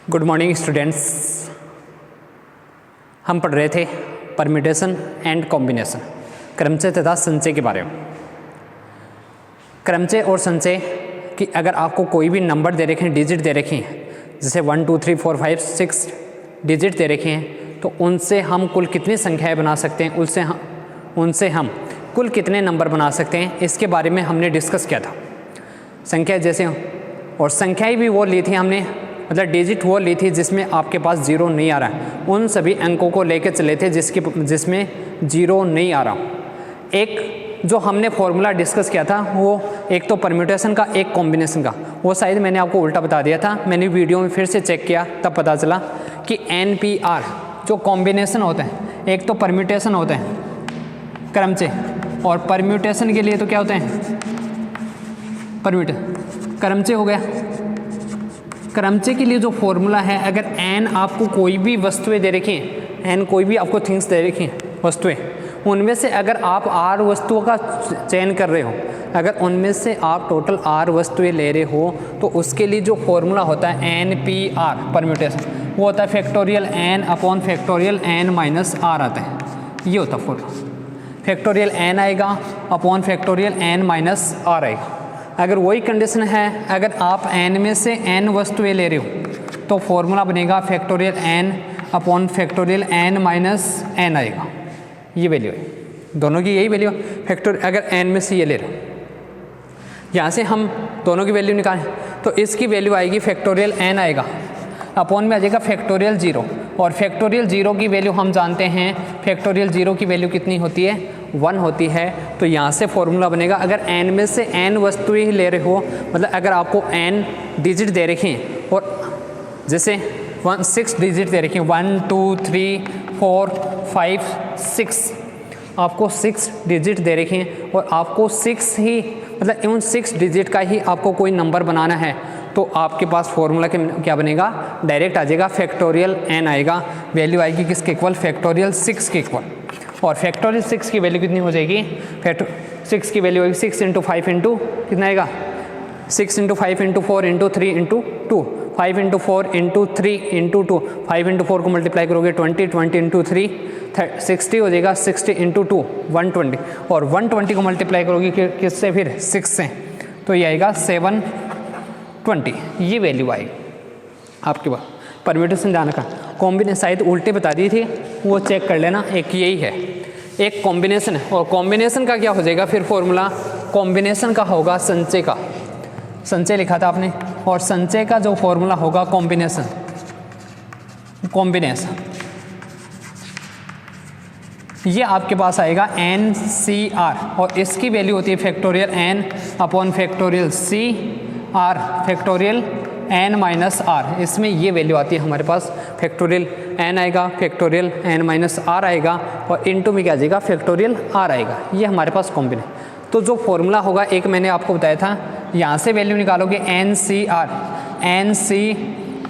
Good morning students. हम पढ़ रहे थे परम्यूटेशन एंड कॉम्बिनेशन, क्रमचय तथा संचय के बारे में। क्रमचय और संचय कि अगर आपको कोई भी नंबर दे रखे हैं, डिजिट दे रखे हैं, जैसे 1 2 3 4 5 6 डिजिट दे रखे हैं, तो उनसे हम कुल कितनी संख्याएं बना सकते हैं, उनसे हम कुल कितने नंबर बना सकते हैं, इसके बारे में हमने डिस्कस किया था। संख्या जैसे, और संख्याएं भी वो ली थी हमने, मतलब डिजिट वो ली थी जिसमें आपके पास जीरो नहीं आ रहा है, उन सभी अंकों को लेकर चले थे जिसमें जीरो नहीं आ रहा। एक जो हमने फॉर्मूला डिस्कस किया था वो एक तो परम्यूटेशन का, एक कॉम्बिनेशन का, वो शायद मैंने आपको उल्टा बता दिया था। मैंने वीडियो में फिर से चेक किया, तब पता चला कि NPR जो कॉम्बिनेशन होते हैं, एक तो परम्यूटेशन होते हैं क्रमचय, और परम्यूटेशन के लिए तो क्या होते हैं क्रमचय हो गया। क्रमचय के लिए जो फॉर्मूला है, अगर n आपको कोई भी वस्तुएं दे रखी हैं, n कोई भी आपको थिंग्स दे रखी हैं वस्तुएं, उनमें से अगर आप r वस्तुओं का चयन कर रहे हो, अगर उनमें से आप टोटल r वस्तुएं ले रहे हो, तो उसके लिए जो फॉर्मूला होता है NPR परम्यूटेशन, वो होता है factorial n upon factorial n minus r आता है। ये होता है फॉर्मूला, फैक्टोरियल n आएगा upon factorial n minus r आएगा। अगर वही कंडीशन है, अगर आप n में से n वस्तुएं ले रहे हो, तो फॉर्मूला बनेगा factorial n upon factorial n minus n आएगा। ये वैल्यू है, दोनों की यही वैल्यू है। फैक्टर अगर n में से ये ले रहे हो, यहाँ से हम दोनों की वैल्यू निकालें, तो इसकी वैल्यू आएगी फैक्टोरियल n आएगा, अपॉन में आ जाएगा फैक्टोरियल 0, और फैक्टोरियल 0 की वैल्यू हम जानते हैं, फैक्टोरियल 0 की वैल्यू कितनी होती है, 1 होती है। तो यहाँ से फॉर्मूला बनेगा, अगर n में से n वस्तुएं ही ले रहे हो, मतलब अगर आपको n डिजिट दे रखे हैं, और जैसे 6 डिजिट दे रखे हैं, 1 2 3 4 5 6, आपको 6 डिजिट दे रखे हैं, और आपको 6 ही, मतलब उन 6 डिजिट का ही आपको कोई नंबर बनाना है, तो आपके पास फॉर्मूला क्या बनेगा, डायरेक्ट आ जाएगा फैक्टोरियल n आएगा, वैल्यू आएगी किसके इक्वल, फैक्टोरियल 6 के इक्वल। और फैक्टोरियल 6 की वैल्यू कितनी हो जाएगी, 6 की वैल्यू आएगी 6 × 5 × कितना आएगा, 6 × 5 × 4 × 3 × 2, 5 × 4 × 3 × 2, 5 × 4 को मल्टीप्लाई करोगे 20 × 3 60 हो जाएगा, 60 × 2 120, और 120 को मल्टीप्लाई करोगे किससे, फिर 6 से, तो ये आएगा 720। ये वैल्यू आएगी आपके पास। परम्यूटेशन जाना का, कॉम्बिनेशन शायद उल्टे बता दी थी, वो चेक कर लेना, एक यही है, एक कॉम्बिनेशन है, और कॉम्बिनेशन का क्या हो जाएगा फिर फॉर्मूला, कॉम्बिनेशन का होगा संचय का, संचय लिखा था आपने, और संचय का जो फॉर्मूला होगा कॉम्बिनेशन, ये आपके पास आएगा NCR, और इसकी वैल्यू होती है factorial n upon factorial CR factorial n minus r। इसमें ये वैल्यू आती है हमारे पास, फैक्टोरियल n आएगा, फैक्टोरियल n माइनस r आएगा, और इनटू में क्या आ जाएगा, फैक्टोरियल r आएगा। ये हमारे पास कॉम्बिनेशन। तो जो फॉर्मूला होगा, एक मैंने आपको बताया था, यहाँ से वैल्यू निकालोगे NCR,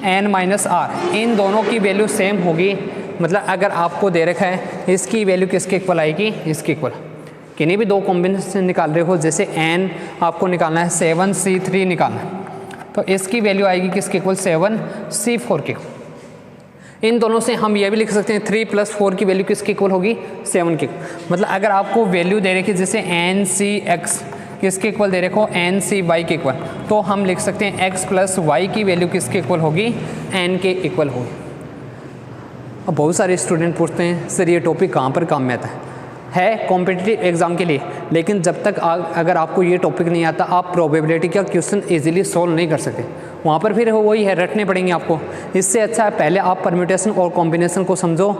n माइनस r, इन दोनों की वैल्यू सेम होगी, मतलब अगर आपको दे रखा है इसकी वैल्यू किसके इक्वल आएगी, इसके इक्वल। किन्हीं भी दो कॉम्बिनेशन निकाल रहे हो, जैसे n आपको निकालना है 7C3 निकालना है, तो इसकी वैल्यू आएगी किसके इक्वल, 7C4 के। इन दोनों से हम ये भी लिख सकते हैं 3 + 4 की वैल्यू किसके इक्वल होगी, 7 के। मतलब अगर आपको वैल्यू दे रखी जैसे NCX किसके इक्वल दे रखो, NCY के इक्वल, तो हम लिख सकते हैं x + y की वैल्यू किसके इक्वल होगी, n के इक्वल होगी। अब बहुत सारे स्टूडेंट पूछते हैं सर ये टॉपिक कहाँ पर काम में आता है कॉम्पिटिटिव एग्जाम के लिए, लेकिन जब तक अगर आपको ये टॉपिक नहीं आता, आप प्रोबेबिलिटी का क्वेश्चन इजीली सोल्व नहीं कर सकते। वहाँ पर फिर वही है, रटने पड़ेंगे आपको। इससे अच्छा है पहले आप परम्यूटेशन और कॉम्बिनेशन को समझो।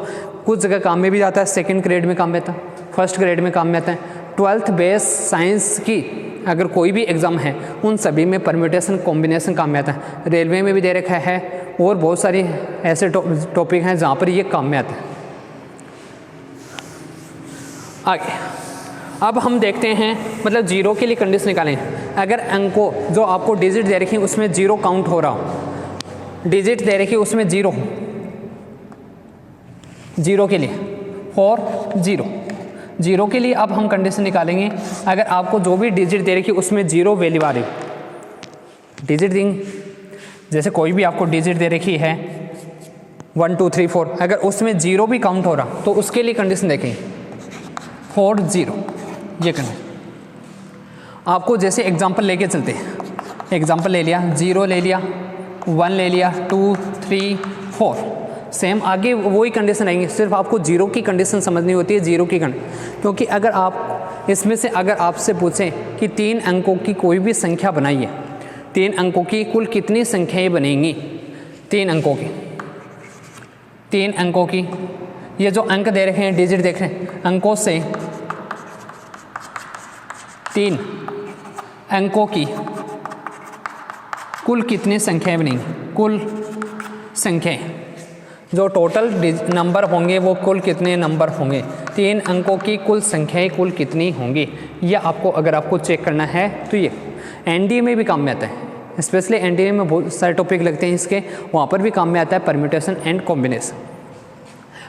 कुछ जगह काम में भी जाता है, सेकेंड ग्रेड में काम में आता है, फर्स्ट ग्रेड में काम में आता है। 12th बेस साइंस की अगर कोई भी एग्ज़ाम है, उन सभी में परम्यूटेशन कॉम्बिनेशन काम में आता है। रेलवे में भी दे रखा है, और बहुत सारी ऐसे टॉपिक हैं जहाँ पर ये काम में आता है। आगे अब हम देखते हैं, मतलब जीरो के लिए कंडीशन निकालें। अगर अंकों जो आपको डिजिट दे रखी उसमें जीरो काउंट हो रहा हो, डिजिट दे रखी उसमें जीरो के लिए, और जीरो के लिए अब हम कंडीशन निकालेंगे। अगर आपको जो भी डिजिट दे रखी उसमें जीरो वैल्यू आ रही, डिजिट देंगे जैसे कोई भी आपको डिजिट दे रखी है 1 2 3 4, अगर उसमें 0 भी काउंट हो रहा तो उसके लिए कंडीशन देखें 4 0, ये कंडीशन। आपको जैसे एग्जांपल लेके चलते हैं, एग्जांपल ले लिया, 0 ले लिया, 1 ले लिया, 2 3 4, सेम आगे वही कंडीशन आएंगे, सिर्फ आपको 0 की कंडीशन समझनी होती है, 0 की कंडीशन। क्योंकि अगर आप इसमें से अगर आपसे पूछें कि 3 अंकों की कोई भी संख्या बनाइए, 3 अंकों की कुल कितनी संख्याएं बनेंगी, 3 अंकों की, 3 अंकों की, ये जो अंक दे रखे हैं, डिजिट देख रहे हैं, अंकों से 3 अंकों की कुल कितनी संख्याएं बनेंगी, कुल संख्याएं, जो टोटल नंबर होंगे वो कुल कितने नंबर होंगे, 3 अंकों की कुल संख्याएं कुल कितनी होंगी, ये आपको अगर आपको चेक करना है तो ये एनडीए में भी काम में आता है, स्पेशली एनडीए में बहुत सारे टॉपिक लगते हैं इसके, वहाँ पर भी काम में आता है परम्यूटेशन एंड कॉम्बिनेशन।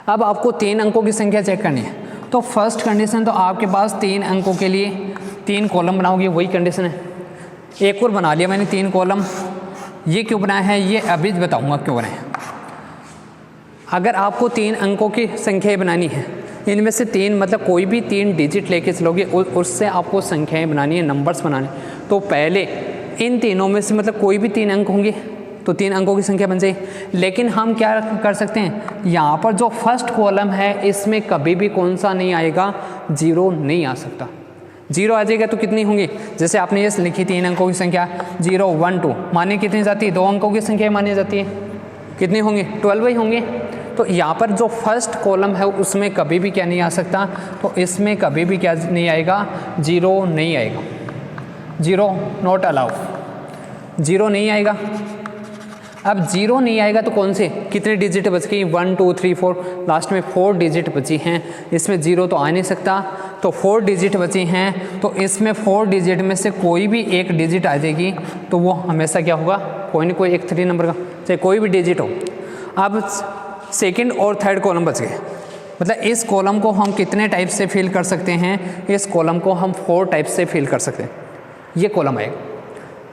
अब आपको 3 अंकों की संख्या चेक करनी है, तो फर्स्ट कंडीशन तो आपके पास 3 अंकों के लिए 3 कॉलम बनाओगे, वही कंडीशन है। एक और बना लिया मैंने 3 कॉलम, ये क्यों बनाया है ये अभी बताऊंगा क्यों बनाया। अगर आपको 3 अंकों की संख्याएं बनानी है, इनमें से 3 मतलब कोई भी 3 डिजिट लेके चलोगे, उससे आपको संख्याएं बनानी है, नंबर्स बनाने, तो पहले इन तीनों में से मतलब कोई भी 3 अंक होंगे तो 3 अंकों की संख्या बन जाएगी। लेकिन हम क्या कर सकते हैं, यहाँ पर जो फर्स्ट कॉलम है इसमें कभी भी कौन सा नहीं आएगा, 0 नहीं आ सकता। 0 आ जाएगा तो कितनी होंगी, जैसे आपने ये लिखी 3 अंकों की संख्या 0 1 2, मानी कितनी जाती है, 2 अंकों की संख्या मानी जाती है, कितनी होंगी 12 ही होंगे। तो यहाँ पर जो फर्स्ट कॉलम है उसमें कभी भी क्या नहीं आ सकता, तो इसमें कभी भी क्या नहीं आएगा, 0 नहीं आएगा, 0 नॉट अलाउ, 0 नहीं आएगा। अब 0 नहीं आएगा तो कौन से कितने डिजिट बच गई, 1 2 3 4, लास्ट में 4 डिजिट बची हैं, इसमें 0 तो आ नहीं सकता, तो 4 डिजिट बची हैं, तो इसमें 4 डिजिट में से कोई भी एक डिजिट आ जाएगी, तो वो हमेशा क्या होगा, कोई ना कोई एक 3 नंबर का, चाहे कोई भी डिजिट हो। अब सेकंड और थर्ड कॉलम बच गए, मतलब इस कॉलम को हम कितने टाइप से फिल कर सकते हैं, इस कॉलम को हम 4 टाइप से फिल कर सकते हैं, ये कॉलम आएगा,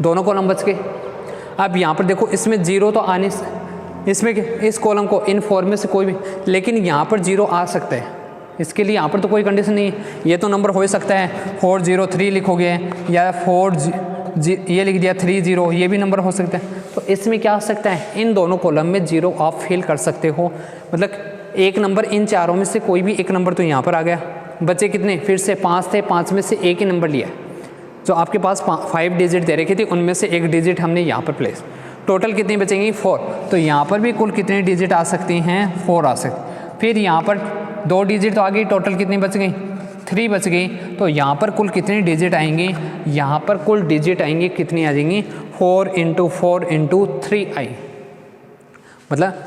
दोनों कॉलम बच गए। अब यहाँ पर देखो इसमें 0 तो आने, इसमें इस कॉलम को इन 4 में से कोई भी, लेकिन यहाँ पर 0 आ सकता है, इसके लिए यहाँ पर तो कोई कंडीशन नहीं है, ये तो नंबर हो सकता है 4 0 3 लिखोगे, या 4 ये लिख दिया 3 0, ये भी नंबर हो सकता है। तो इसमें क्या आ सकता है, इन दोनों कॉलम में 0 आप फिल कर सकते हो, मतलब एक नंबर इन चारों में से कोई भी एक नंबर तो यहाँ पर आ गया। बचे कितने, फिर से 5 थे, 5 में से एक ही नंबर लिया, जो आपके पास 5 डिजिट दे रखी थी उनमें से एक डिजिट हमने यहाँ पर प्लेस, टोटल कितनी बचेंगी 4, तो यहाँ पर भी कुल कितने डिजिट आ सकती हैं, 4 आ सकती। फिर यहाँ पर 2 डिजिट तो आ गई, टोटल कितनी बच गई, 3 बच गई, तो यहाँ पर कुल कितनी डिजिट आएंगी, यहाँ पर कुल डिजिट आएंगी कितनी आ जाएंगी, 4 × 4 × 3 आई, मतलब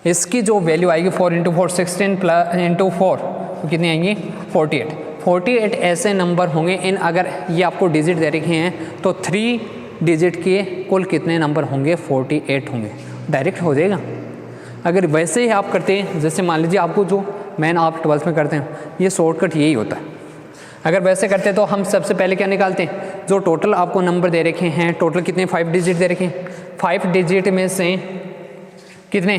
इसकी जो वैल्यू आएगी 4 × 4 16 + 4 तो कितनी आएंगी 48। 48 ऐसे नंबर होंगे इन, अगर ये आपको डिजिट दे रखे हैं तो 3 डिजिट के कुल कितने नंबर होंगे, 48 होंगे, डायरेक्ट हो जाएगा। अगर वैसे ही आप करते हैं, जैसे मान लीजिए आपको जो मैन आप 12th में करते हैं, ये शॉर्टकट यही होता है। अगर वैसे करते तो हम सबसे पहले क्या निकालते हैं, जो टोटल आपको नंबर दे रखे हैं, टोटल कितने 5 डिजिट दे रखे हैं, 5 डिजिट में से कितने,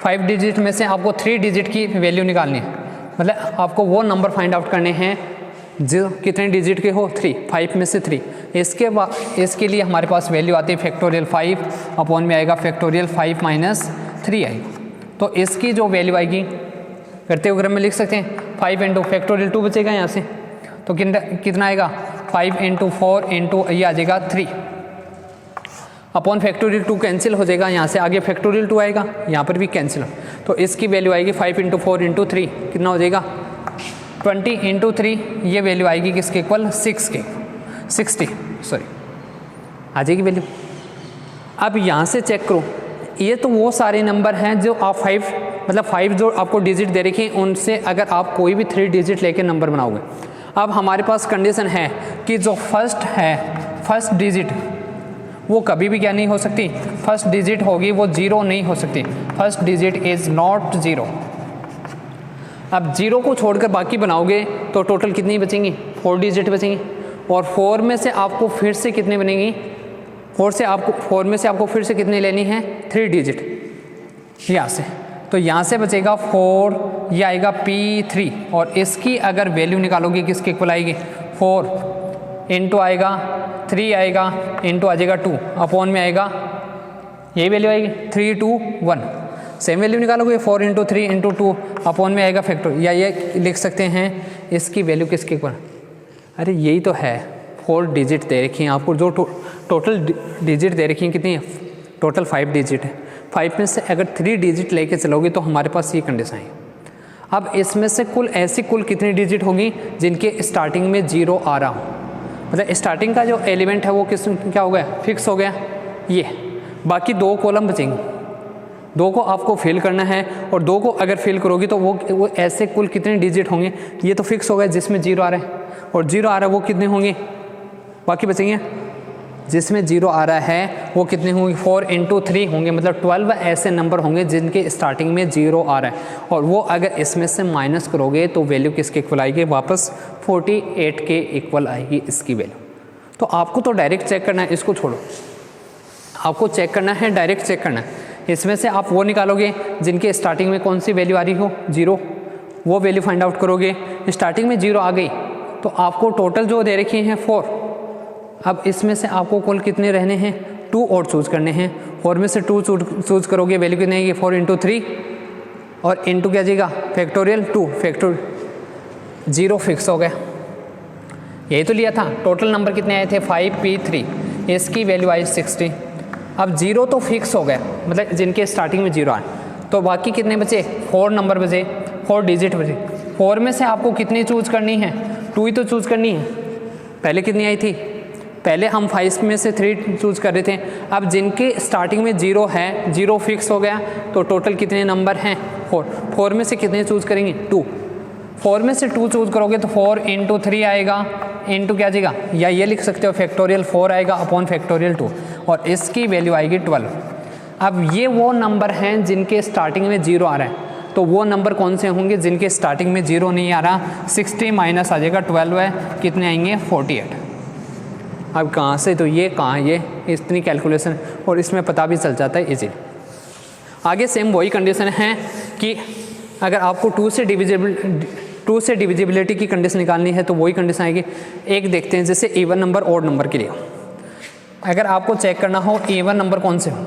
5 डिजिट में से आपको 3 डिजिट की वैल्यू निकालनी है, मतलब आपको वो नंबर फाइंड आउट करने हैं जो कितने डिजिट के हो, 3, 5 में से 3। इसके बाद इसके लिए हमारे पास वैल्यू आती है फैक्टोरियल 5 अपॉन में आएगा फैक्टोरियल 5 - 3 आएगा। तो इसकी जो वैल्यू आएगी करते हुए क्रम में लिख सकते हैं, 5 × फैक्टोरियल 2 बचेगा यहाँ से, तो कितना आएगा 5 × 4 × ये आ जाएगा 3 अपॉन फैक्टोरियल 2 कैंसिल हो जाएगा, यहाँ से आगे फैक्टोरियल 2 आएगा, यहाँ पर भी कैंसिल, तो इसकी वैल्यू आएगी 5 × 4 × 3 कितना हो जाएगा 20 × 3, ये वैल्यू आएगी किसके इक्वल 60 सॉरी आ जाएगी वैल्यू। अब यहाँ से चेक करो, ये तो वो सारे नंबर हैं जो आप 5 जो आपको डिजिट दे रखे हैं उनसे अगर आप कोई भी 3 डिजिट लेके नंबर बनाओगे। अब हमारे पास कंडीशन है कि जो फर्स्ट डिजिट वो कभी भी क्या नहीं हो सकती, फर्स्ट डिजिट होगी वो 0 नहीं हो सकती, फर्स्ट डिजिट इज़ नॉट 0। अब 0 को छोड़कर बाकी बनाओगे तो टोटल कितनी बचेंगी, 4 डिजिट बचेंगी, और 4 में से आपको फिर से कितने बनेंगी 4 में से आपको फिर से कितनी लेनी है, 3 डिजिट यहाँ से, तो यहाँ से बचेगा 4, ये आएगा P3 और इसकी अगर वैल्यू निकालोगे किसके इक्वल आएगी, 4 इंटू आएगा 3 आएगा इंटू आ जाएगा 2 अपॉन में आएगा यही वैल्यू आएगी 3 2 1, सेम वैल्यू निकालोगे 4 इंटू 3 इंटू 2 अपॉन में आएगा फैक्टर, या ये लिख सकते हैं इसकी वैल्यू किसके इक्वल, अरे यही तो है 4 डिजिट दे रखी हैं आपको, जो टोटल डिजिट दे रखी हैं कितनी है, टोटल 5 डिजिट है, 5 में से अगर 3 डिजिट लेके चलोगे तो हमारे पास ये कंडीशन है। अब इसमें से कुल कितनी डिजिट होगी जिनके स्टार्टिंग में 0 आ रहा हो, मतलब स्टार्टिंग का जो एलिमेंट है वो क्या हो गया, फिक्स हो गया, ये बाकी 2 कॉलम बचेंगे, 2 को आपको फिल करना है और 2 को अगर फिल करोगे तो वो ऐसे कुल कितने डिजिट होंगे, ये तो फिक्स हो गया जिसमें 0 आ रहा है और 0 आ रहा है वो कितने होंगे, बाकी बचेंगे जिसमें 0 आ रहा है वो कितने होंगे, 4 इंटू 3 होंगे, मतलब 12 ऐसे नंबर होंगे जिनके स्टार्टिंग में 0 आ रहा है और वो अगर इसमें से माइनस करोगे तो वैल्यू किसके इक्वल आएगी, वापस 48 के इक्वल आएगी इसकी वैल्यू। तो आपको तो डायरेक्ट चेक करना है, इसको छोड़ो, आपको चेक करना है, डायरेक्ट चेक करना है, इसमें से आप वो निकालोगे जिनके स्टार्टिंग में कौन सी वैल्यू आ रही हो, 0, वो वैल्यू फाइंड आउट करोगे, स्टार्टिंग में 0 आ गई तो आपको टोटल जो दे रखे हैं 4, अब इसमें से आपको कुल कितने रहने हैं, 2 और चूज़ करने हैं, 4 में से 2 चूज़ करोगे वैल्यू कितनी आएगी, 4 इंटू 3 और इंटू क्या जाएगा फैक्टोरियल 2 फैक्टोरियल 0 फिक्स हो गया, यही तो लिया था। टोटल नंबर कितने आए थे 5P3, इसकी वैल्यू आई 60। अब 0 तो फिक्स हो गया, मतलब जिनके स्टार्टिंग में 0 आए, तो बाकी कितने बचे, 4 नंबर बचे, 4 डिजिट बचे। 4 में से आपको कितनी चूज़ करनी है, 2 ही तो चूज़ करनी है, पहले कितनी आई थी, पहले हम 5 में से 3 चूज़ कर रहे थे, अब जिनके स्टार्टिंग में 0 है, 0 फिक्स हो गया तो टोटल कितने नंबर हैं 4 में से कितने चूज़ करेंगे 2, 4 में से 2 चूज़ करोगे तो 4 इंटू 3 आएगा इंटू क्या जाएगा, या ये लिख सकते हो फैक्टोरियल 4 आएगा अपॉन फैक्टोरियल 2 और इसकी वैल्यू आएगी 12। अब ये वो नंबर हैं जिनके स्टार्टिंग में 0 आ रहा है, तो वो नंबर कौन से होंगे जिनके स्टार्टिंग में 0 नहीं आ रहा, 60 माइनस आ जाएगा 12 है, कितने आएंगे 48। अब कहाँ से, तो ये कहाँ, ये इतनी कैलकुलेशन और इसमें पता भी चल जाता है इजी। आगे सेम वही कंडीशन है कि अगर आपको 2 से डिविजिबिलिटी की कंडीशन निकालनी है तो वही कंडीशन आएगी। एक देखते हैं जैसे इवन नंबर ऑड नंबर के लिए, अगर आपको चेक करना हो इवन नंबर कौन से हो,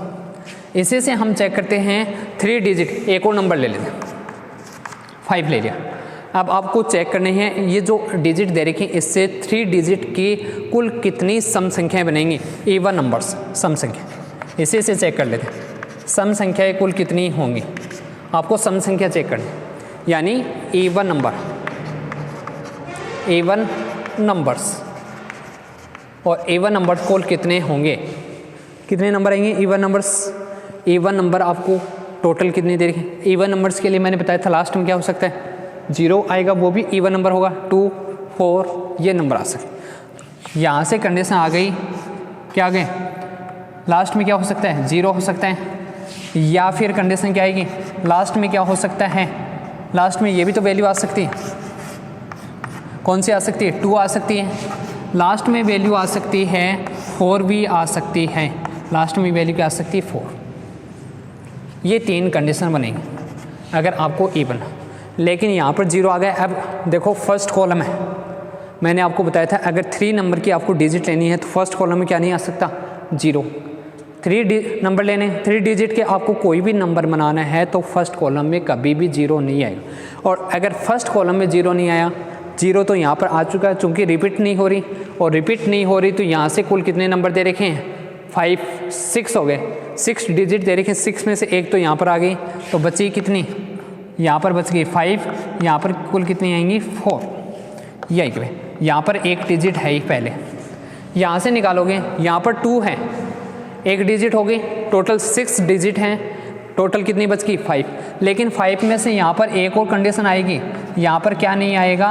इसी से हम चेक करते हैं 3 डिजिट, एक और नंबर ले लेते हैं, 5 ले लिया। अब आपको चेक करने हैं ये जो डिजिट दे रखी इससे 3 डिजिट की कुल कितनी सम संख्याएं बनेंगी, इवन नंबर्स सम संख्या, इसी से चेक कर लेते हैं सम संख्याएं कुल कितनी होंगी। आपको सम संख्या चेक करनी, यानी इवन नंबर्स और इवन नंबर्स कुल कितने होंगे, कितने नंबर आएंगे इवन नंबर्स। इवन नंबर आपको टोटल कितनी दे रखी है, इवन नंबर्स के लिए मैंने बताया था लास्ट में क्या हो सकता है 0 आएगा, वो भी इवन नंबर होगा, 2 4 ये नंबर आ सकते। यहाँ से कंडीशन आ गई, क्या आ गए, लास्ट में क्या हो सकता है 0 हो सकता है, या फिर कंडीशन क्या आएगी लास्ट में क्या हो सकता है, लास्ट में ये भी तो वैल्यू आ सकती है, कौन सी आ सकती है 2 आ सकती है, लास्ट में वैल्यू आ सकती है 4 भी आ सकती है, लास्ट में वैल्यू क्या आ सकती है 4। ये 3 कंडीशन बनेंगी अगर आपको इवन, लेकिन यहाँ पर 0 आ गया। अब देखो फर्स्ट कॉलम है, मैंने आपको बताया था अगर 3 नंबर की आपको डिजिट लेनी है तो फर्स्ट कॉलम में क्या नहीं आ सकता 0। 3 नंबर लेने, 3 डिजिट के आपको कोई भी नंबर बनाना है तो फर्स्ट कॉलम में कभी भी 0 नहीं आएगा। और अगर फर्स्ट कॉलम में 0 नहीं आया, 0 तो यहाँ पर आ चुका है, चूँकि रिपीट नहीं हो रही, और रिपीट नहीं हो रही तो यहाँ से कुल कितने नंबर दे रखे हैं 5 6 हो गए, 6 डिजिट दे रखे हैं, 6 में से एक तो यहाँ पर आ गई, तो बची कितनी, यहाँ पर बच गई 5, यहाँ पर कुल कितनी आएंगी 4, ये आएगी। यहाँ पर एक डिजिट है ही पहले, यहाँ से निकालोगे, यहाँ पर 2 है, एक डिजिट हो गई, टोटल 6 डिजिट हैं, टोटल कितनी बच गई 5, लेकिन 5 में से यहाँ पर एक और कंडीशन आएगी, यहाँ पर क्या नहीं आएगा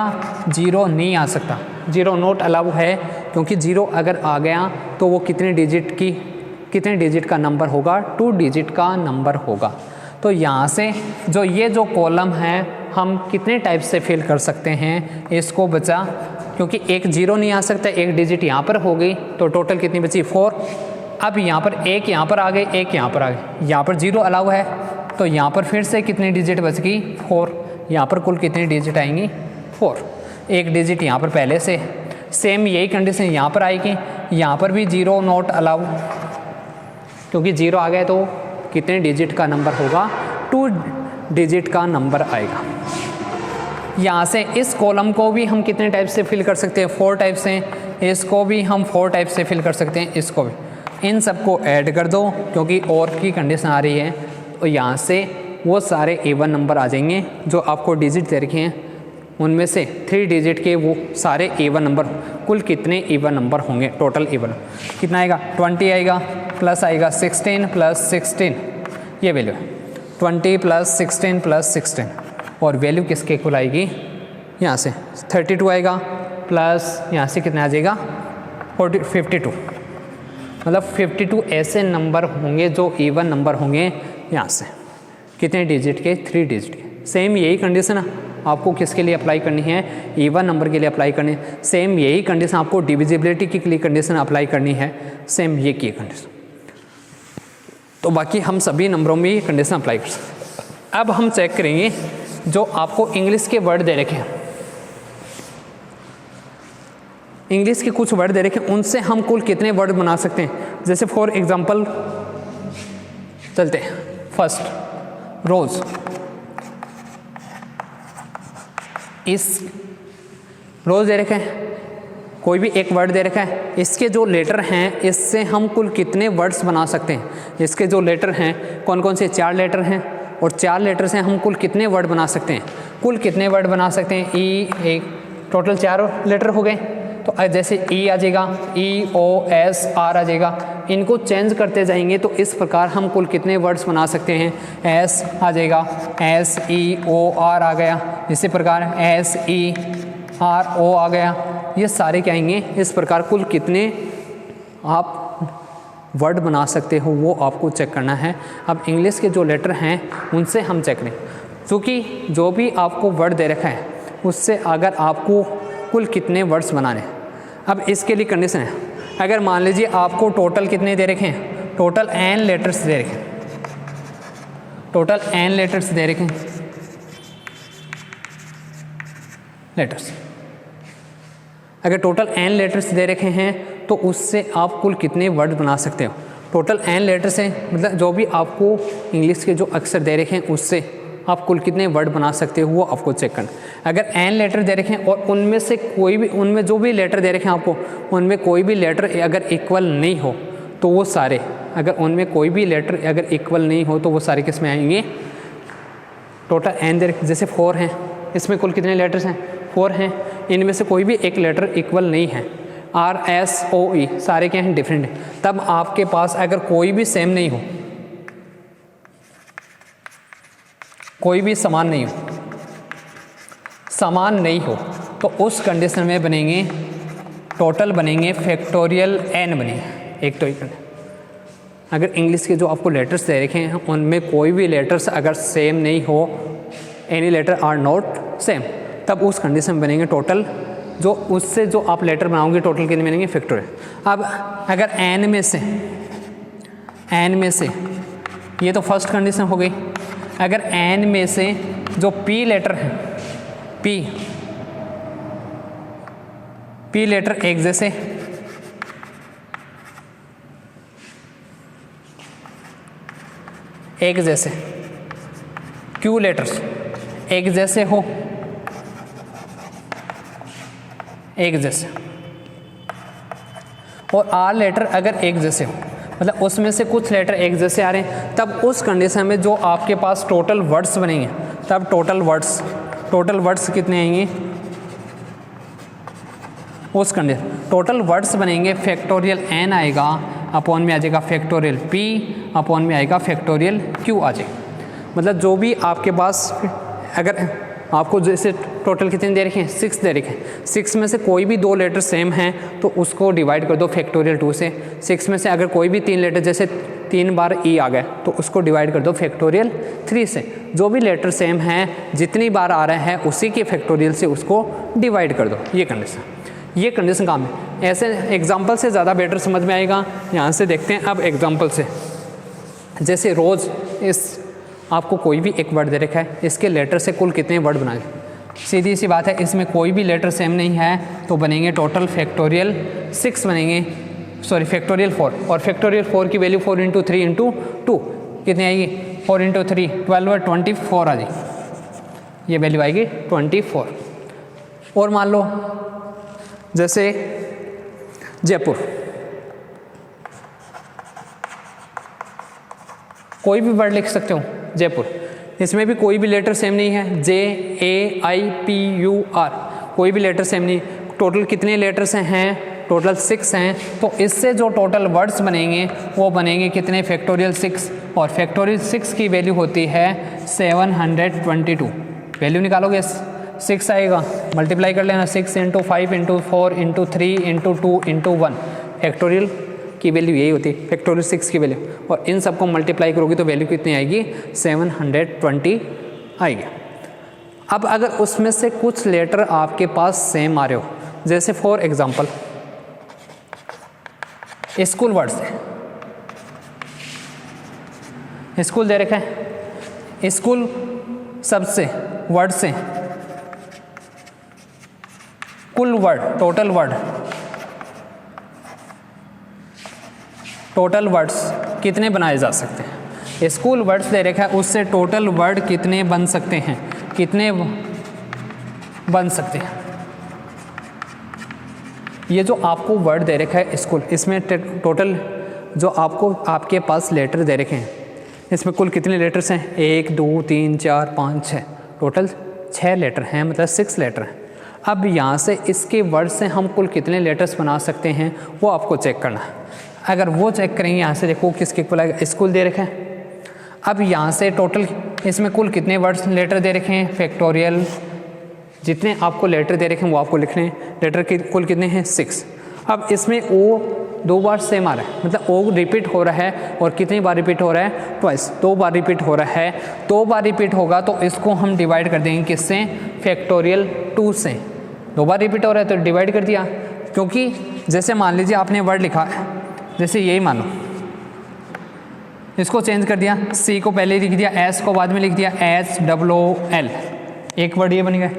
0 नहीं आ सकता, 0 नॉट अलाउ है, क्योंकि 0 अगर आ गया तो वो कितने डिजिट का नंबर होगा, 2 डिजिट का नंबर होगा। तो यहाँ से जो ये जो कॉलम है हम कितने टाइप से फिल कर सकते हैं इसको बचा, क्योंकि एक 0 नहीं आ सकता, एक डिजिट यहाँ पर हो गई, तो टोटल कितनी बची 4। अब यहाँ पर एक यहाँ पर आ गए, एक यहाँ पर आ गए, यहाँ पर 0 अलाउ है, तो यहाँ पर फिर से कितनी डिजिट बच गई 4। यहाँ पर कुल कितनी डिजिट आएंगी 4, एक डिजिट यहाँ पर पहले से। सेम यही कंडीशन यहाँ पर आएगी, यहाँ पर भी 0 नॉट अलाउ, क्योंकि 0 आ गया तो कितने डिजिट का नंबर होगा 2 डिजिट का नंबर आएगा। यहाँ से इस कॉलम को भी हम कितने टाइप से फिल कर सकते हैं 4 टाइप से, इसको भी हम 4 टाइप से फिल कर सकते हैं, इसको भी। इन सबको ऐड कर दो क्योंकि और की कंडीशन आ रही है, तो यहाँ से वो सारे इवन नंबर आ जाएंगे जो आपको डिजिट दे रखे हैं, उनमें से 3 डिजिट के वो सारे इवन नंबर। कुल कितने इवन नंबर होंगे टोटल इवन कितना आएगा 20 आएगा, प्लस आएगा 16 प्लस 16, ये वैल्यू है 20 प्लस 16 प्लस 16, और वैल्यू किसके इक्वल आएगी यहाँ से 32 आएगा, प्लस यहाँ से कितना आ जाएगा 52, मतलब 52 ऐसे नंबर होंगे जो इवन नंबर होंगे यहाँ से कितने डिजिट के 3 डिजिट के। सेम यही कंडीशन आपको किसके लिए अप्लाई करनी है इवन नंबर के लिए अप्लाई करनी है। सेम यही कंडीशन आपको डिविजिबिलिटी के लिए कंडीशन अप्लाई करनी है, सेम ये की कंडीशन। तो बाकी हम सभी नंबरों में ये कंडीशन अप्लाई कर सकते हैं। अब हम चेक करेंगे जो आपको इंग्लिश के वर्ड दे रखे हैं, इंग्लिश के कुछ वर्ड दे रखे हैं, उनसे हम कुल कितने वर्ड बना सकते हैं। जैसे फॉर एग्जांपल चलते हैं, फर्स्ट रोज, इस रोज दे रखा है, कोई भी एक वर्ड दे रखा है, इसके जो लेटर हैं इससे हम कुल कितने वर्ड्स बना सकते हैं। इसके जो लेटर हैं कौन कौन से 4 लेटर हैं, और 4 लेटर से हम कुल कितने वर्ड बना सकते हैं। कुल कितने वर्ड बना सकते हैं ई, एक टोटल 4 लेटर हो गए, तो जैसे ई आ जाएगा, ई ओ एस आर आ जाएगा, इनको चेंज करते जाएंगे तो इस प्रकार हम कुल कितने वर्ड्स बना सकते हैं। एस आ जाएगा, एस ई ओ आर आ गया, इसी प्रकार एस ई आर ओ आ गया, ये सारे क्या आएंगे। इस प्रकार कुल कितने आप वर्ड बना सकते हो वो आपको चेक करना है। अब इंग्लिश के जो लेटर हैं उनसे हम चेक करें, क्योंकि जो भी आपको वर्ड दे रखा है उससे अगर आपको कुल कितने वर्ड्स बनाने। अब इसके लिए कंडीशन है, अगर मान लीजिए आपको टोटल कितने दे रखे हैं, टोटल n लेटर्स दे रखे हैं, टोटल n लेटर्स दे रखे हैं, लेटर्स अगर टोटल n लेटर्स दे रखे हैं तो उससे आप कुल कितने वर्ड बना सकते हो। टोटल n लेटर्स हैं, मतलब जो भी आपको इंग्लिश के जो अक्षर दे रखे हैं उससे आप कुल कितने वर्ड बना सकते हो वो आपको चेक करना। अगर n लेटर दे रखे हैं और उनमें से कोई भी, उनमें जो भी लेटर दे रखे हैं आपको, उनमें कोई भी लेटर अगर इक्वल नहीं हो तो वो सारे, अगर उनमें कोई भी लेटर अगर इक्वल नहीं हो तो वो सारे किस में आएंगे। टोटल n दे रखे, जैसे 4 हैं, इसमें कुल कितने लेटर्स हैं 4 हैं, इनमें से कोई भी एक लेटर इक्वल नहीं है। R S O E सारे क्या हैं डिफरेंट हैं। तब आपके पास अगर कोई भी सेम नहीं हो, कोई भी समान नहीं हो, समान नहीं हो, तो उस कंडीशन में बनेंगे टोटल बनेंगे फैक्टोरियल n बनेंगे। एक तो एक अगर इंग्लिश के जो आपको लेटर्स दे रखे हैं उनमें कोई भी लेटर्स अगर सेम नहीं हो, any letter are not same, तब उस कंडीशन में बनेंगे टोटल, जो उससे जो आप लेटर बनाओगे टोटल कितने बनेंगे फैक्टोरियल। अब अगर n में से ये तो फर्स्ट कंडीशन हो गई। अगर n में से जो p लेटर है, p लेटर एक जैसे, q लेटर्स एक जैसे हो, एक जैसे, और r लेटर अगर एक जैसे हो, मतलब उसमें से कुछ लेटर एक जैसे आ रहे हैं, तब उस कंडीशन में जो आपके पास टोटल वर्ड्स बनेंगे, तब टोटल वर्ड्स कितने आएंगे उस कंडीशन। टोटल वर्ड्स बनेंगे फैक्टोरियल n आएगा, अपॉन में आ जाएगा फैक्टोरियल p, अपॉन में आएगा फैक्टोरियल q आ जाएगा। मतलब जो भी आपके पास, अगर आपको जैसे टोटल कितने दे रखे हैं 6 दे रखे हैं, 6 में से कोई भी 2 लेटर सेम हैं तो उसको डिवाइड कर दो फैक्टोरियल 2 से। 6 में से अगर कोई भी 3 लेटर, जैसे 3 बार ई आ गए तो उसको डिवाइड कर दो फैक्टोरियल 3 से। जो भी लेटर सेम हैं जितनी बार आ रहे हैं उसी के फैक्टोरियल से उसको डिवाइड कर दो, ये कंडीशन। ये कंडीशन काम है। ऐसे एग्जाम्पल से ज़्यादा बेटर समझ में आएगा। यहाँ से देखते हैं अब एग्जाम्पल से। जैसे रोज़, इस आपको कोई भी एक वर्ड दे रखा है, इसके लेटर से कुल कितने वर्ड बनाए। सीधी सी बात है, इसमें कोई भी लेटर सेम नहीं है तो बनेंगे टोटल फैक्टोरियल 6 बनेंगे, सॉरी फैक्टोरियल 4। और फैक्टोरियल 4 की वैल्यू 4 × 3 × 2 कितनी आएगी, 4 × 3 12 और 24 आ जाएगी, ये वैल्यू आएगी 24। और मान लो जैसे जयपुर, कोई भी वर्ड लिख सकते हो जयपुर, इसमें भी कोई भी लेटर सेम नहीं है, JAIPUR कोई भी लेटर सेम नहीं। टोटल कितने लेटर्स हैं, टोटल 6 हैं। तो इससे जो टोटल वर्ड्स बनेंगे वो बनेंगे कितने, फैक्टोरियल 6। और फैक्टोरियल 6 की वैल्यू होती है 722। वैल्यू निकालोगे 6 आएगा, मल्टीप्लाई कर लेना 6 × 5 × 4 × 3 × 2 × 1। फैक्टोरियल की वैल्यू यही होती है, फैक्टोरियल 6 की वैल्यू। और इन सबको मल्टीप्लाई करोगे तो वैल्यू कितनी आएगी, 720 आएगी। अब अगर उसमें से कुछ लेटर आपके पास सेम आ रहे हो, जैसे फॉर एग्जांपल स्कूल वर्ड से, स्कूल दे रखा है, स्कूल सबसे वर्ड से कुल वर्ड, टोटल वर्ड्स कितने बनाए जा सकते हैं। स्कूल वर्ड्स दे रखा है, उससे टोटल वर्ड कितने बन सकते हैं, कितने बन सकते हैं। ये जो आपको वर्ड दे रखा है स्कूल, इसमें टोटल जो आपके पास लेटर दे रखे हैं, इसमें कुल कितने लेटर्स हैं, 1 2 3 4 5 6, टोटल 6 लेटर हैं, मतलब 6 लेटर हैं। अब यहाँ से इसके वर्ड से हम कुल कितने लेटर्स बना सकते हैं वो आपको चेक करना है। अगर वो चेक करेंगे, यहाँ से देखो किसके इक्वल आएगा, स्कूल दे रखे हैं। अब यहाँ से टोटल इसमें कुल कितने वर्ड्स लेटर दे रखे हैं, फैक्टोरियल जितने आपको लेटर दे रखे हैं वो आपको लिखने हैं। लेटर के कुल कितने हैं, 6। अब इसमें ओ 2 बार सेम आ रहा है, मतलब ओ रिपीट हो रहा है। और कितनी बार रिपीट हो रहा है, ट्वाइस, 2 बार रिपीट हो रहा है। 2 बार रिपीट होगा तो इसको हम डिवाइड कर देंगे किससे, फैक्टोरियल 2 से। 2 बार रिपीट हो रहा है तो डिवाइड कर दिया, क्योंकि जैसे मान लीजिए आपने वर्ड लिखा है, जैसे यही मान लो, इसको चेंज कर दिया, सी को पहले लिख दिया, एस को बाद में लिख दिया, HOOL, एक वर्ड ये बन गया।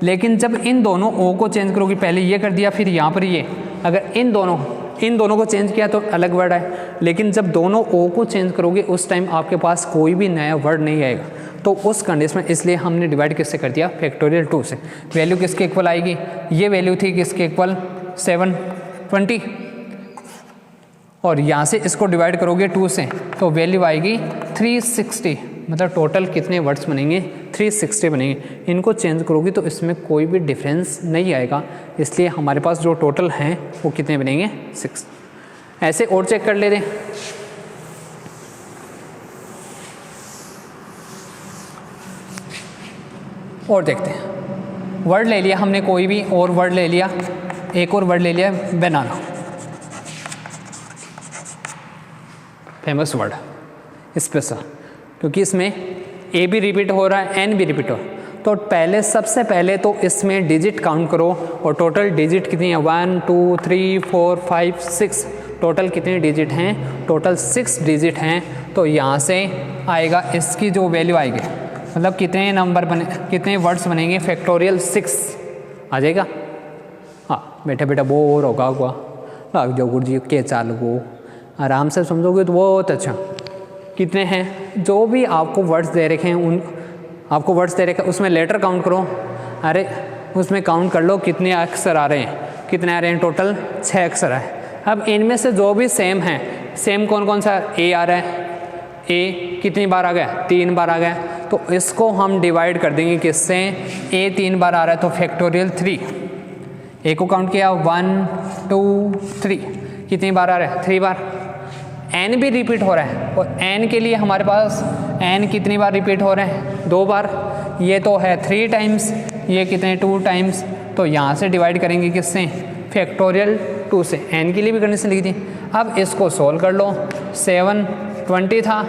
लेकिन जब इन दोनों ओ को चेंज करोगे, पहले ये कर दिया फिर यहाँ पर ये, अगर इन दोनों को चेंज किया तो अलग वर्ड है। लेकिन जब दोनों ओ को चेंज करोगे उस टाइम आपके पास कोई भी नया वर्ड नहीं आएगा। तो उस कंडीशन में इसलिए हमने डिवाइड किससे कर दिया, फैक्टोरियल 2 से। वैल्यू किसके इक्वल आएगी, ये वैल्यू थी किसके इक्वल, 720। और यहाँ से इसको डिवाइड करोगे 2 से तो वैल्यू आएगी 360, मतलब टोटल कितने वर्ड्स बनेंगे, 360 बनेंगे। इनको चेंज करोगे तो इसमें कोई भी डिफरेंस नहीं आएगा, इसलिए हमारे पास जो टोटल हैं वो कितने बनेंगे, 6। ऐसे और चेक कर लेते हैं। और देखते हैं, वर्ड ले लिया हमने, कोई भी और वर्ड ले लिया, एक और वर्ड ले लिया बनाना, फेमस वर्ड स्पेशल, क्योंकि इसमें ए भी रिपीट हो रहा है, एन भी रिपीट हो रहा है। तो पहले सबसे पहले तो इसमें डिजिट काउंट करो, और टोटल डिजिट कितनी है, 1 2 3 4 5 6, टोटल कितने डिजिट हैं, टोटल 6 डिजिट हैं। तो यहाँ से आएगा इसकी जो वैल्यू आएगी, मतलब कितने नंबर बने, कितने वर्ड्स बनेंगे, फैक्टोरियल 6 आ जाएगा। हाँ बेटा बेटा बोर होगा हुआ लाग जाओ गुरु जी के चाल को, आराम से समझोगे तो बहुत अच्छा। कितने हैं, जो भी आपको वर्ड्स दे रखे हैं, उन आपको वर्ड्स दे रखे हैं उसमें लेटर काउंट करो। अरे उसमें काउंट कर लो कितने अक्षर आ रहे हैं, कितने आ रहे हैं, टोटल 6 अक्षर है। अब इनमें से जो भी सेम है, सेम कौन कौन सा, ए आ रहा है, ए कितनी बार आ गया, 3 बार आ गया। तो इसको हम डिवाइड कर देंगे किससे, ए 3 बार आ रहा है तो फैक्टोरियल 3, ए को काउंट किया 1 2 3, कितनी बार आ रहा है, 3 बार। एन भी रिपीट हो रहा है, और एन के लिए हमारे पास एन कितनी बार रिपीट हो रहे हैं, 2 बार। ये तो है 3 टाइम्स, ये कितने 2 टाइम्स। तो यहाँ से डिवाइड करेंगे किससे, फैक्टोरियल 2 से। एन के लिए भी कंडीशन लिख दी। अब इसको सोल्व कर लो, 720 था,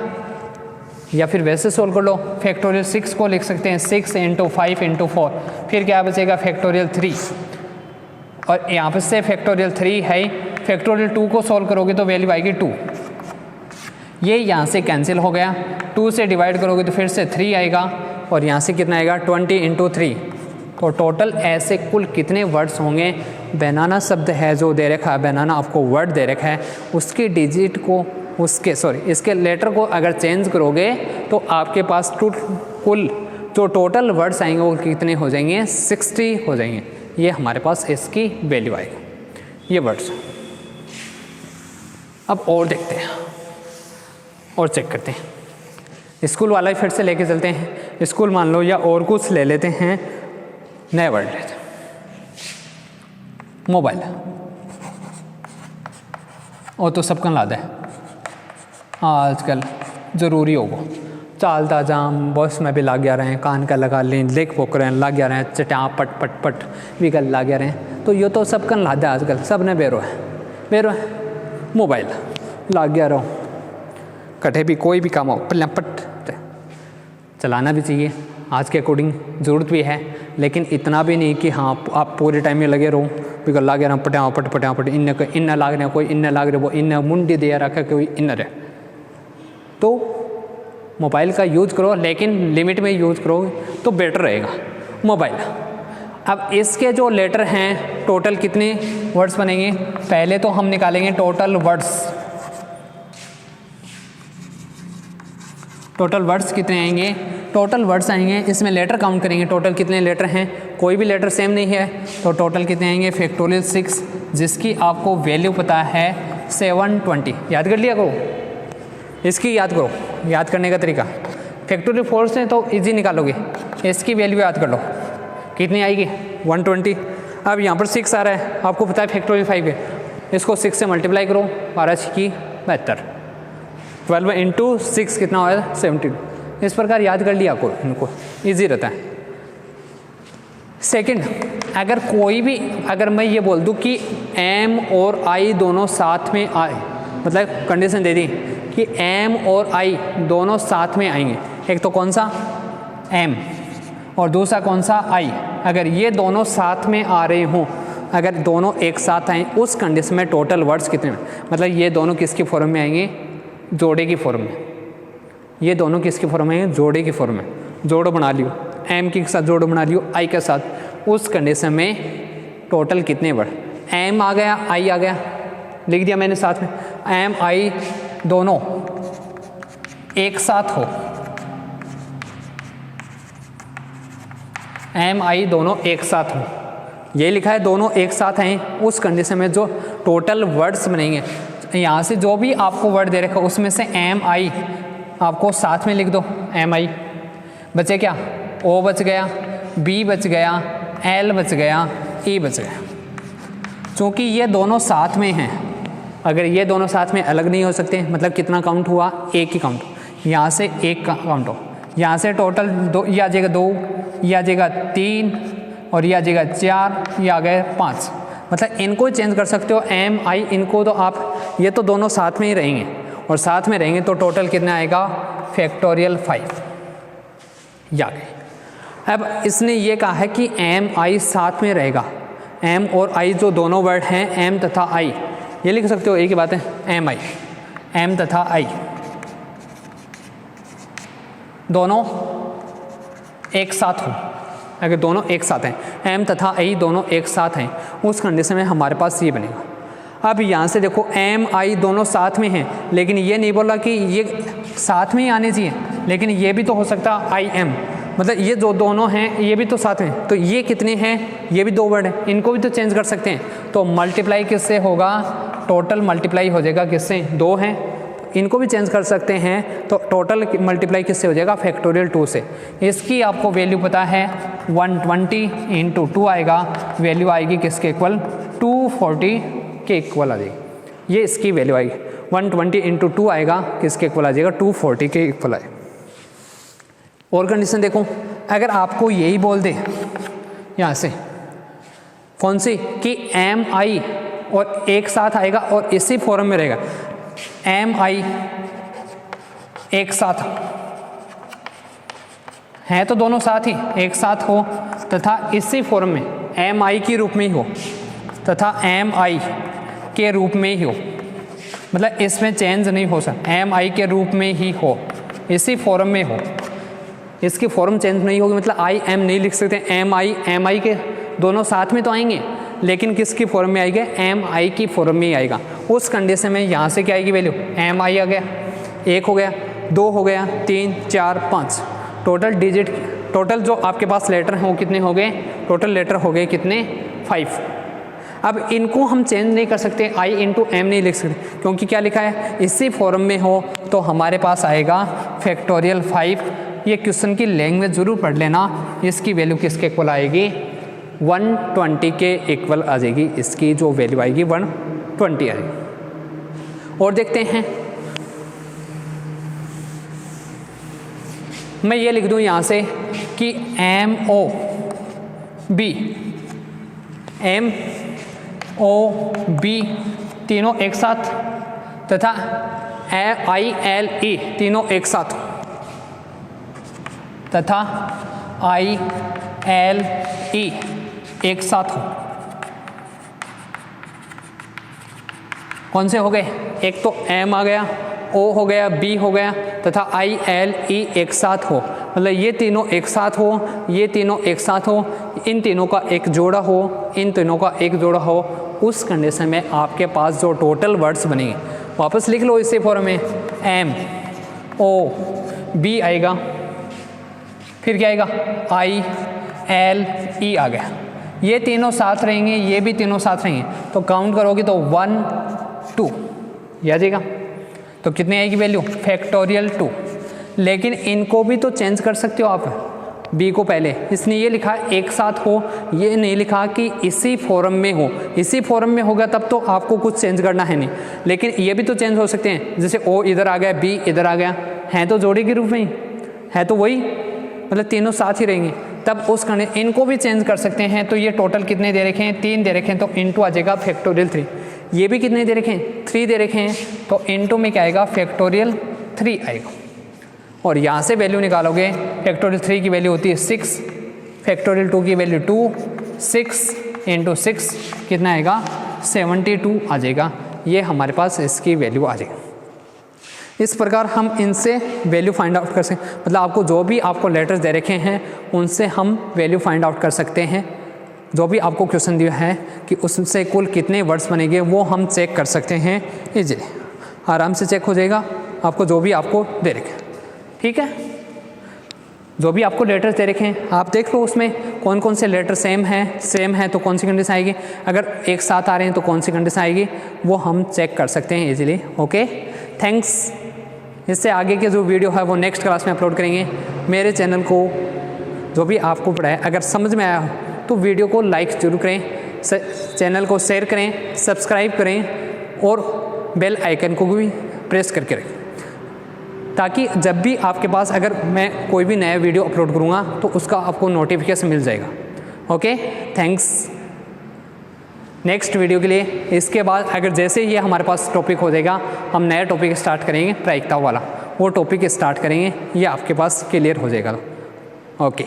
या फिर वैसे सोल्व कर लो, फैक्टोरियल 6 को लिख सकते हैं 6 × 5 × 4, फिर क्या बचेगा, फैक्टोरियल 3। और यहाँ पर से फैक्टोरियल 3 है, फैक्टोरियल 2 को सॉल्व करोगे तो वैल्यू आएगी 2। ये यहाँ से कैंसिल हो गया, 2 से डिवाइड करोगे तो फिर से 3 आएगा और यहाँ से कितना आएगा 20 × 3। तो टोटल ऐसे कुल कितने वर्ड्स होंगे? बनाना शब्द है जो दे रखा है, बनाना आपको वर्ड दे रखा है, उसके डिजिट को इसके लेटर को अगर चेंज करोगे तो आपके पास कुल जो टोटल वर्ड्स आएंगे वो कितने हो जाएंगे? 60 हो जाएंगे। ये हमारे पास इसकी वैल्यू आएगी, ये वर्ड्स। अब और देखते हैं और चेक करते हैं। स्कूल वाला ही फिर से लेके चलते हैं। स्कूल मान लो या और कुछ ले लेते हैं, नए वर्ड लेते हैं। मोबाइल और तो सबका लादा है आजकल ज़रूरी होगा। चालता जाम बस में भी लाग गया रहे हैं, कान का लगा लें, लेक पोक रहे हैं, लाग गया रहे हैं, चटा पट पट पट भी कल लाग गया रहे हैं। तो ये तो सबका लादा है आजकल, सब ने बेरो है मोबाइल लाग गया रहो, कटे भी कोई भी काम हो पट चलाना भी चाहिए, आज के अकॉर्डिंग ज़रूरत भी है, लेकिन इतना भी नहीं कि हाँ आप पूरे टाइम में लगे रहो। बिकॉज लागे रहा पटा पट इन लाग रहे, कोई इन लाग रहे, वो इन मुंडी दे रखा, कोई इन रहे। तो मोबाइल का यूज़ करो, लेकिन लिमिट में यूज़ करो तो बेटर रहेगा मोबाइल। अब इसके जो लेटर हैं टोटल कितने वर्ड्स बनेंगे? पहले तो हम निकालेंगे टोटल वर्ड्स कितने आएंगे? टोटल वर्ड्स आएंगे, इसमें लेटर काउंट करेंगे, टोटल कितने लेटर हैं। कोई भी लेटर सेम नहीं है तो टोटल कितने आएंगे? फैक्टोरियल 6, जिसकी आपको वैल्यू पता है 720। याद कर लिया करो, इसकी याद करो। याद करने का तरीका फैक्टोरियल 4 से तो इजी निकालोगे, इसकी वैल्यू याद कर लो कितनी आएगी? 120। अब यहाँ पर 6 आ रहा है, आपको पता है फैक्टोरियल 5 है, इसको 6 से मल्टीप्लाई करो, 12 की 72, 12 × 6 कितना होगा? 17। इस प्रकार याद कर लिया करो, इनको ईजी रहता है। सेकंड, अगर मैं ये बोल दूँ कि एम और आई दोनों साथ में आए, मतलब कंडीशन दे दी कि एम और आई दोनों साथ में आएंगे, एक तो कौन सा? एम, और दूसरा कौन सा? आई। अगर ये दोनों साथ में आ रहे हों, अगर दोनों एक साथ आएँ, उस कंडीशन में टोटल वर्ड्स कितने में? मतलब ये दोनों किसकी फॉर्म में आएंगे? जोड़े की फॉर्म में। ये दोनों किसकी फॉर्म में आएंगे? जोड़े की फॉर्म में। जोड़ बना लियो, एम के साथ जोड़ बना लियो आई के साथ। उस कंडीशन में टोटल कितने वर्ड? एम आ गया, आई आ गया, लिख दिया मैंने साथ में। एम आई दोनों एक साथ हो, एम आई दोनों एक साथ हो, ये लिखा है दोनों एक साथ हैं। उस कंडीशन में जो टोटल वर्ड्स बनेंगे, यहाँ से जो भी आपको वर्ड दे रखा उसमें से एम आई आपको साथ में लिख दो। एम आई बचे क्या? ओ बच गया, बी बच गया, एल बच गया, ई बच गया। चूँकि ये दोनों साथ में हैं, अगर ये दोनों साथ में अलग नहीं हो सकते, मतलब कितना काउंट हुआ? एक ही काउंट। यहाँ से एक का काउंट हो, यहाँ से टोटल 2, ये आ जाएगा 2, ये आ जाएगा 3, और ये आ जाएगा 4, ये आ गए 5। मतलब इनको चेंज कर सकते हो, एम आई, इनको तो आप, ये तो दोनों साथ में ही रहेंगे, और साथ में रहेंगे तो टोटल कितना आएगा? फैक्टोरियल 5 या गए। अब इसने ये कहा है कि एम आई साथ में रहेगा। एम और आई जो दोनों वर्ड हैं, एम तथा आई, ये लिख सकते हो, एक ही बात है, एम आई, एम तथा आई दोनों एक साथ हो। अगर दोनों एक साथ हैं, एम तथा आई दोनों एक साथ हैं, उस कंडीशन में हमारे पास ये बनेगा। अब यहाँ से देखो, एम आई दोनों साथ में हैं, लेकिन ये नहीं बोला कि ये साथ में ही आने चाहिए, लेकिन ये भी तो हो सकता है आई एम, मतलब ये जो दोनों हैं ये भी तो साथ में, तो ये कितने हैं? ये भी 2 वर्ड हैं, इनको भी तो चेंज कर सकते हैं। तो मल्टीप्लाई किससे होगा? टोटल मल्टीप्लाई हो जाएगा किससे? 2 हैं, इनको भी चेंज कर सकते हैं, तो टोटल मल्टीप्लाई किससे हो जाएगा? फैक्टोरियल 2 से। इसकी आपको वैल्यू पता है 120 × 2 आएगा, वैल्यू आएगी किसके इक्वल? 240 के इक्वल आ जाएगी। ये इसकी वैल्यू आएगी, 120 × 2 आएगा, किसके इक्वल आ जाएगा? 240 के इक्वल आएगा। और कंडीशन देखो, अगर आपको यही बोल दे यहाँ से, कौन सी? कि एम आई और एक साथ आएगा और इसी फॉर्म में रहेगा, एम आई एक साथ है, तो दोनों साथ ही एक साथ हो तथा इसी फॉर्म में एम आई के रूप में ही हो तथा एम आई के रूप में ही हो, मतलब इसमें चेंज नहीं हो सकता, एम आई के रूप में ही हो, इसी फॉर्म में हो, इसकी फॉर्म चेंज नहीं होगी, मतलब आई एम नहीं लिख सकते, एम आई के दोनों साथ में तो आएंगे, लेकिन किसकी फॉर्म में आएगा, एम आई की फॉर्म में ही आएगा। उस कंडीशन में यहाँ से क्या आएगी वैल्यू, एम आई आ गया, 1 हो गया, 2 हो गया, 3 4 5, टोटल डिजिट, टोटल जो आपके पास लेटर हैं वो कितने हो गए, टोटल लेटर हो गए कितने, 5। अब इनको हम चेंज नहीं कर सकते, आई इंटू एम नहीं लिख सकते, क्योंकि क्या लिखा है, इसी फॉर्म में हो, तो हमारे पास आएगा फैक्टोरियल 5। ये क्वेश्चन की लैंग्वेज जरूर पढ़ लेना, इसकी वैल्यू किसके इक्वल आएगी, 120 के इक्वल आ जाएगी, इसकी जो वैल्यू आएगी 120 आएगी। और देखते हैं, मैं ये लिख दूं यहाँ से कि एम ओ बी तीनों एक साथ तथा आई एल ई तीनों एक साथ तथा आई एल ई एक साथ हो। कौन से हो गए, एक तो एम आ गया, ओ हो गया, बी हो गया तथा आई एल ई एक साथ हो, मतलब ये तीनों एक साथ हो, ये तीनों एक साथ हो, इन तीनों का एक जोड़ा हो, इन तीनों का एक जोड़ा हो। उस कंडीशन में आपके पास जो टोटल वर्ड्स बनेंगे, वापस लिख लो इसी फॉर्म में, एम ओ बी आएगा, फिर क्या आएगा, आई एल ई आ गया, ये तीनों साथ रहेंगे, ये भी तीनों साथ रहेंगे, तो काउंट करोगे तो 1 2 ये आ जाएगा। तो कितनी आएगी वैल्यू, फैक्टोरियल 2। लेकिन इनको भी तो चेंज कर सकते हो आप, बी को पहले इसने ये लिखा एक साथ हो, ये नहीं लिखा कि इसी फॉर्म में हो, इसी फॉर्म में होगा तब तो आपको कुछ चेंज करना है नहीं, लेकिन ये भी तो चेंज हो सकते हैं, जैसे ओ इधर आ गया, बी इधर आ गया, हैं तो जोड़ी के रूप में ही है, तो वही मतलब तीनों साथ ही रहेंगे, तब उस कंडीशन इनको भी चेंज कर सकते हैं। तो ये टोटल कितने दे रखे हैं, 3 दे रखे हैं, तो इंटू आ जाएगा फैक्टोरियल 3। ये भी कितने दे रखे हैं, 3 दे रखे हैं, तो इंटू में क्या आएगा, फैक्टोरियल 3 आएगा। और यहाँ से वैल्यू निकालोगे, फैक्टोरियल 3 की वैल्यू होती है 6, फैक्टोरियल 2 की वैल्यू 2, 6 इंटू 6 कितना आएगा, 72 आ जाएगा। ये हमारे पास इसकी वैल्यू आ जाएगी। इस प्रकार हम इनसे वैल्यू फाइंड आउट कर सकते, मतलब आपको जो भी आपको लेटर्स दे रखे हैं उनसे हम वैल्यू फाइंड आउट कर सकते हैं। जो भी आपको क्वेश्चन दिया है कि उससे कुल कितने वर्ड्स बनेंगे वो हम चेक कर सकते हैं, इजीली आराम से चेक हो जाएगा आपको जो भी आपको दे रखे। ठीक है, जो भी आपको लेटर्स दे रखे हैं आप देख लो, उसमें कौन कौन से लेटर सेम है तो कौन सी कंडीशन आएगी, अगर एक साथ आ रहे हैं तो कौन सी कंडीशन आएगी, वो हम चेक कर सकते हैं इजीली। Okay, thanks. इससे आगे के जो वीडियो है वो नेक्स्ट क्लास में अपलोड करेंगे। मेरे चैनल को जो भी आपको पढ़ाया अगर समझ में आया हो तो वीडियो को लाइक जरूर करें, चैनल को शेयर करें, सब्सक्राइब करें और बेल आइकन को भी प्रेस करके रखें, ताकि जब भी आपके पास अगर मैं कोई भी नया वीडियो अपलोड करूँगा तो उसका आपको नोटिफिकेशन मिल जाएगा। Okay, thanks. नेक्स्ट वीडियो के लिए इसके बाद अगर जैसे ये हमारे पास टॉपिक हो जाएगा, हम नया टॉपिक स्टार्ट करेंगे प्रायिकता वाला, वो टॉपिक स्टार्ट करेंगे, ये आपके पास क्लियर हो जाएगा। ओके।